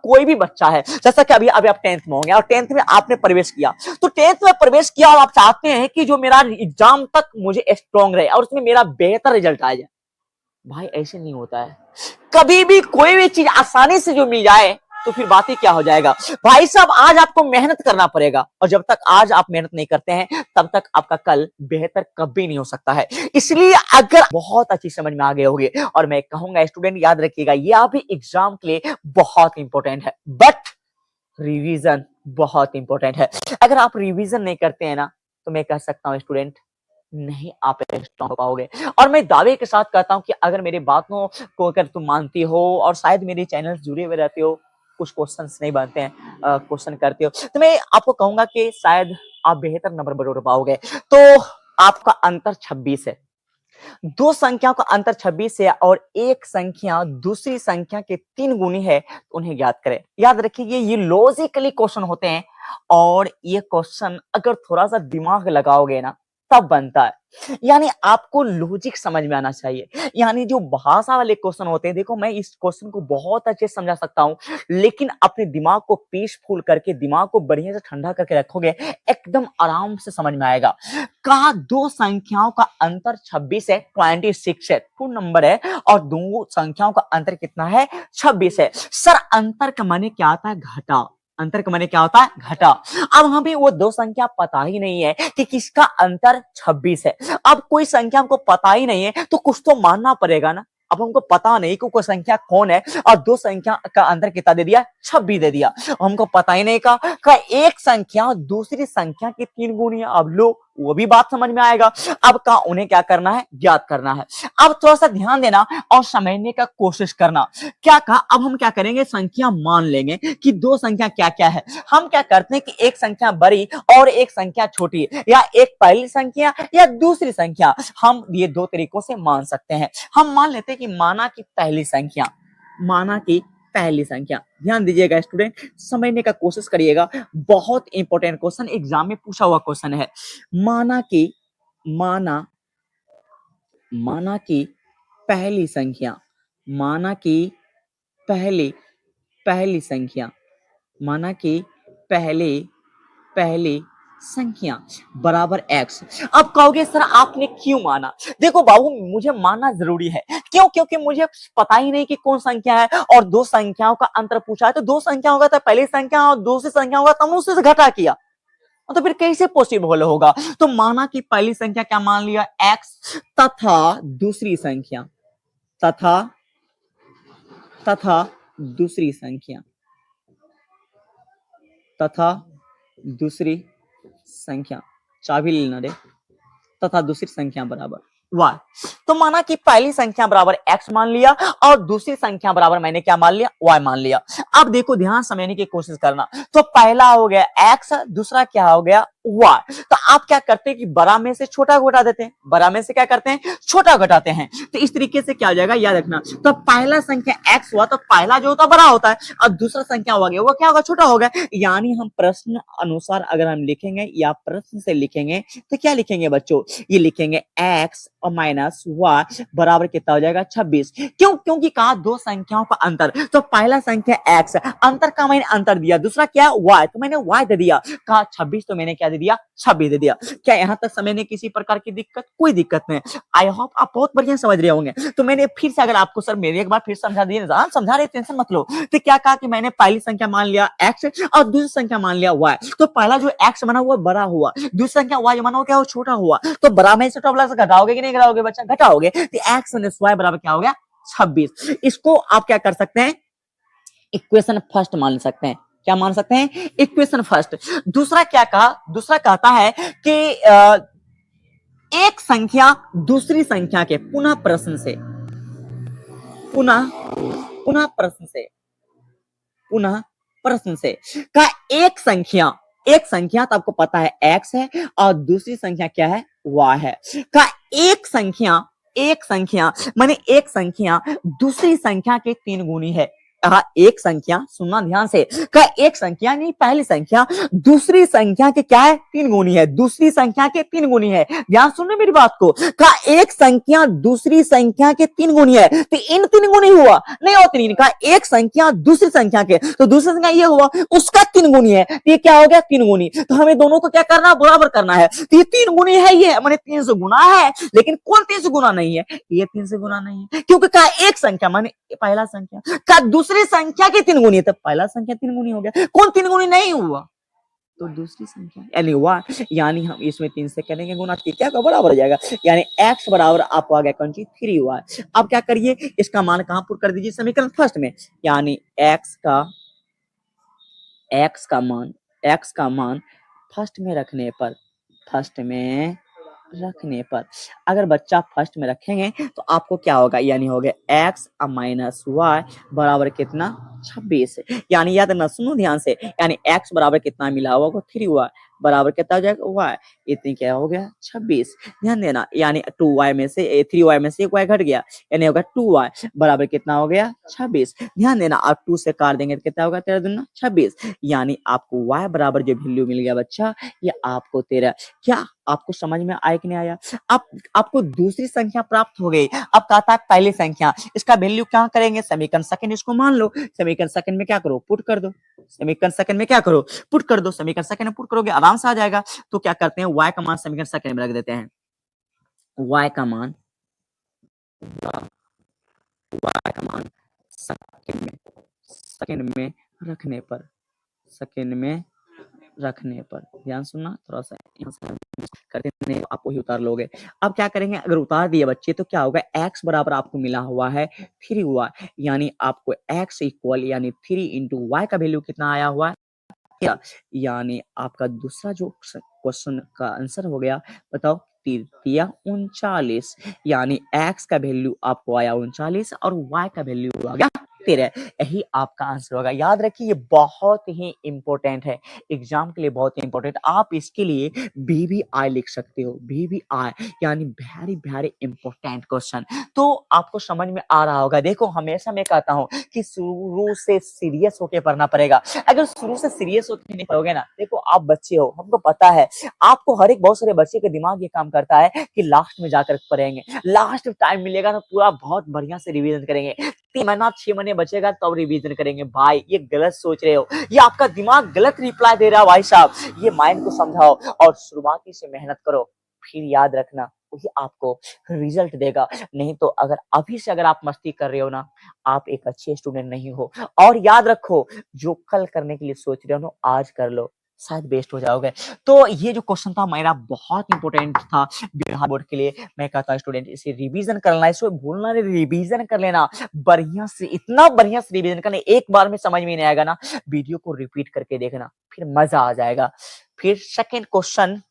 कोई भी बच्चा है, जैसा कि अभी अभी आप 10th में होंगे और 10th में आपने प्रवेश किया, तो 10th में प्रवेश किया और आप चाहते हैं कि जो मेरा एग्जाम तक मुझे स्ट्रांग रहे और उसमें मेरा बेहतर रिजल्ट आ जाए। भाई ऐसे नहीं होता है, कभी भी कोई भी चीज आसानी से जो मिल जाए तो फिर बात ही क्या हो जाएगा। भाई साहब आज आपको मेहनत करना पड़ेगा और जब तक आज आप मेहनत नहीं करते हैं तब तक आपका कल बेहतर कभी नहीं हो सकता है। इसलिए अगर बहुत अच्छी समझ में आ गए होंगे और मैं कहूंगा स्टूडेंट याद रखिएगा ये अभी एग्जाम के लिए बहुत इंपॉर्टेंट है, बट रिवीजन बहुत इंपॉर्टेंट है। अगर आप रिवीजन नहीं करते हैं ना तो मैं कह सकता हूँ स्टूडेंट नहीं आप स्ट्रॉन्ग हो पाओगे। और मैं दावे के साथ कहता हूं कि अगर मेरी बातों को अगर तुम मानती हो और शायद मेरे चैनल जुड़े हुए रहते हो, कुछ क्वेश्चंस नहीं बनते हैं, क्वेश्चन करते हो, तो मैं आपको कहूंगा कि शायद आप बेहतर नंबर बटोर पाओगे। तो आपका अंतर 26 है, दो संख्याओं का अंतर 26 है और एक संख्या दूसरी संख्या के 3 गुनी है, तो उन्हें याद करें। याद रखिए ये लॉजिकली क्वेश्चन होते हैं और ये क्वेश्चन अगर थोड़ा सा दिमाग लगाओगे ना तब बनता है। यानी आपको लॉजिक समझ में आना चाहिए। यानी जो भाषा वाले क्वेश्चन होते हैं, देखो मैं इस क्वेश्चन को बहुत अच्छे से समझा सकता हूं, लेकिन अपने दिमाग को पीसफुल करके दिमाग को बढ़िया से ठंडा करके रखोगे एकदम आराम से समझ में आएगा। कहा दो संख्याओं का अंतर 26 है, 26 है, फुल नंबर है और दो संख्याओं का अंतर कितना है 26 है। सर अंतर का माने क्या आता है घटा, अंतर का माने क्या होता है घटा। अब हमें वो दो संख्या पता ही नहीं है कि किसका अंतर 26 है। अब कोई संख्या हमको पता ही नहीं है तो कुछ तो मानना पड़ेगा ना। अब हमको पता नहीं कि कोई संख्या कौन है और दो संख्या का अंतर कितना दे दिया 26 दे दिया, हमको पता ही नहीं का एक संख्या दूसरी संख्या की 3 गुनी है। अब लो वो भी बात समझ में आएगा। अब का उन्हें क्या करना है ज्ञात करना है। अब थोड़ा सा ध्यान देना और समझने का कोशिश करना। क्या कहा अब हम क्या करेंगे संख्या मान लेंगे कि दो संख्या क्या क्या है। हम क्या करते हैं कि एक संख्या बड़ी और एक संख्या छोटी या एक पहली संख्या या दूसरी संख्या, हम ये दो तरीकों से मान सकते हैं। हम मान लेते हैं कि माना की पहली संख्या, माना की पहली संख्या, ध्यान दीजिएगा स्टूडेंट समझने का कोशिश करिएगा, बहुत इंपॉर्टेंट क्वेश्चन एग्जाम में पूछा हुआ क्वेश्चन है। माना की माना की पहली संख्या, माना की पहली संख्या, माना कि पहली संख्या बराबर x। अब कहोगे सर आपने क्यों माना। देखो बाबू मुझे मानना जरूरी है, क्यों, क्योंकि मुझे पता ही नहीं कि कौन संख्या है और दो संख्याओं का अंतर पूछा है, तो दो संख्या होगा तो पहली संख्या और दूसरी संख्या होगा तो हमने उससे घटा किया, तो फिर कैसे पॉसिबल होगा। तो माना कि पहली संख्या क्या मान लिया x तथा दूसरी संख्या तथा दूसरी संख्या चाबी लेना रे, तथा दूसरी संख्या बराबर y। तो माना कि पहली संख्या बराबर x मान लिया और दूसरी संख्या बराबर मैंने क्या मान लिया y मान लिया। अब देखो ध्यान समझने की कोशिश करना, तो पहला हो गया x, दूसरा क्या हो गया y। तो आप क्या करते हैं कि बड़ा में से छोटा घटा देते हैं, बड़ा में से क्या करते हैं छोटा घटाते हैं। तो इस तरीके से क्या हो जाएगा याद रखना। तो पहला संख्या x हुआ तो पहला जो होता है बड़ा होता है और दूसरा संख्या हो गया वो क्या होगा छोटा होगा। यानी हम प्रश्न अनुसार अगर हम लिखेंगे या प्रश्न से लिखेंगे तो क्या लिखेंगे बच्चों, ये लिखेंगे x और माइनस y बराबर कितना हो जाएगा 26। क्यों, क्योंकि कहा दो संख्याओं का अंतर, तो पहला संख्या x, अंतर का मैंने अंतर दिया, दूसरा क्या y, तो मैंने y दे दिया, कहा 26 तो मैंने क्या दे दिया 26 दे दिया। क्या यहां तक समझने किसी प्रकार की दिक्कत, कोई दिक्कत नहीं। आई होप आप बहुत बढ़िया समझ रहे होंगे। तो मैंने फिर से अगर आपको सर मेरे एक बार फिर समझा दिए, समझा रहे टेंशन मत लो। तो क्या कहा कि मैंने पहली संख्या मान लिया x और दूसरी संख्या मान लिया y, तो पहला जो x बना हुआ बड़ा हुआ, दूसरी संख्या y बना हुआ क्या हो छोटा हुआ, तो बड़ा में से छोटा से घटाओगे कि नहीं घटाओगे बच्चा, घटाओगे। तो x माइनस y बराबर क्या हो गया 26। इसको आप क्या कर सकते हैं इक्वेशन फर्स्ट मान सकते हैं। क्या मान सकते हैं इक्वेशन फर्स्ट। दूसरा क्या कहा, दूसरा कहता है कि एक संख्या दूसरी संख्या के पुनः प्रश्न से का एक संख्या तो आपको पता है x है और दूसरी संख्या क्या है y है, का एक संख्या माने एक संख्या दूसरी संख्या के 3 गुनी है। एक संख्या, सुनना ध्यान से, कहा एक संख्या नहीं पहली संख्या दूसरी संख्या के क्या है, तीन गुनी है, दूसरी संख्या के तीन गुनी है। ध्यान सुनने मेरी बात को, कहा एक संख्या दूसरी संख्या के तीन गुनी है, तो इन तीन गुनी हुआ नहीं होती नहीं, कहा एक संख्या दूसरी संख्या के, तो दूसरी संख्या ये हुआ उसका तीन गुनी है, तो ये क्या हो गया तीन गुनी। तो हमें दोनों को क्या करना, बराबर करना है। तो ये तीन गुनी है, ये मैंने तीन से गुना है, लेकिन कौन तीन से गुना नहीं है, ये तीन से गुना नहीं है, क्योंकि कहा एक संख्या माने पहला संख्या, कहा दूसरी संख्या की तीन गुनी है, तो पहला संख्या तीन गुनी हो गया, कौन तीन गुनी नहीं हुआ, तो दूसरी संख्या यानी हुआ, यानी हम इसमें तीन से करेंगे गुना, क्या का बराबर हो जाएगा, यानी x बराबर आपको आ गया कौन सी 3 हुआ। अब क्या करिए, इसका मान कहां पुट कर दीजिए, समीकरण फर्स्ट में, यानी x का मान फर्स्ट में रखने पर अगर बच्चा फर्स्ट में रखेंगे तो आपको क्या होगा, यानी हो गया x माइनस वाई बराबर कितना 26, यानी याद रखना, सुनो ध्यान से, यानी x बराबर कितना मिला हुआ 3 हुआ बराबर कितना हो जाएगा y, इतनी क्या हो गया 26। ध्यान देना, यानी 2y में से 3y में से एक y घट गया, यानी होगा 2y बराबर कितना हो गया 26। ध्यान देना, आप 2 से काट देंगे तो कितना होगा 13 दूना 26, यानी आपको y बराबर जो वैल्यू मिल गया बच्चा, ये आपको 13। क्या आपको समझ में आया कि नहीं आया? आपको दूसरी संख्या प्राप्त हो गई। अब कहता है पहली संख्या, इसका वैल्यू क्या करेंगे, समीकरण सेकंड इसको मान लो, समीकरण सेकंड में क्या करो पुट कर दो, समीकरण सेकंड में क्या करो पुट कर दो, समीकरण सेकंड में पुट करोगे आराम से आ जाएगा। तो क्या करते हैं, y का मान समीकरण सेकंड में रख देते हैं, y का मान सेकंड में रखने पर ध्यान सुनना, थोड़ा सा यहाँ से करते नहीं आपको ही उतार लोगे। अब क्या करेंगे, अगर उतार दिए बच्चे तो क्या होगा, x बराबर आपको मिला हुआ है 3 हुआ, यानी आपको x इक्वल यानी 3 इंटू वाई का वैल्यू कितना आया हुआ है, यानी आपका दूसरा जो क्वेश्चन का आंसर हो गया, बताओ 39, यानी x का वैल्यू आपको आया 39 और y का वैल्यू आ गया 13। यही आपका आंसर होगा। याद रखिए ये बहुत ही इंपॉर्टेंट है, एग्जाम के लिए बहुत ही इंपॉर्टेंट। आप इसके लिए VVI लिख सकते हो, VVI यानी वेरी वेरी इंपॉर्टेंट क्वेश्चन। तो आपको समझ में आ रहा होगा। देखो हमेशा मैं कहता हूँ कि शुरू से सीरियस होके पढ़ना पड़ेगा। अगर शुरू से सीरियस होके नहीं पढ़ोगे ना, देखो आप बच्चे हो, हमको पता है, आपको हर एक बहुत सारे बच्चे के दिमाग ये काम करता है कि लास्ट में जाकर पढ़ेंगे, लास्ट टाइम मिलेगा ना पूरा बहुत बढ़िया से रिवीजन करेंगे, 3 महीना 6 महीने बचेगा तब रिवीजन करेंगे। भाई ये गलत सोच रहे हो, ये आपका दिमाग गलत रिप्लाई दे रहा है भाई साहब, ये माइंड को समझाओ और शुरुआती से मेहनत करो, फिर याद रखना वही आपको रिजल्ट देगा। नहीं तो अगर अभी से अगर आप मस्ती कर रहे हो ना, आप एक अच्छे स्टूडेंट नहीं हो। और याद रखो, जो कल करने के लिए सोच रहे हो ना, आज कर लो, शायद बेस्ट हो जाओगे। तो ये जो क्वेश्चन था मेरा बहुत इंपॉर्टेंट था बिहार बोर्ड के लिए। मैं कहता हूँ स्टूडेंट इसे रिवीजन करना, इसको भूलना नहीं, रिवीजन कर लेना बढ़िया से, इतना बढ़िया से रिवीजन करना, एक बार में समझ में नहीं आएगा ना, वीडियो को रिपीट करके देखना, फिर मजा आ जाएगा। फिर सेकंड क्वेश्चन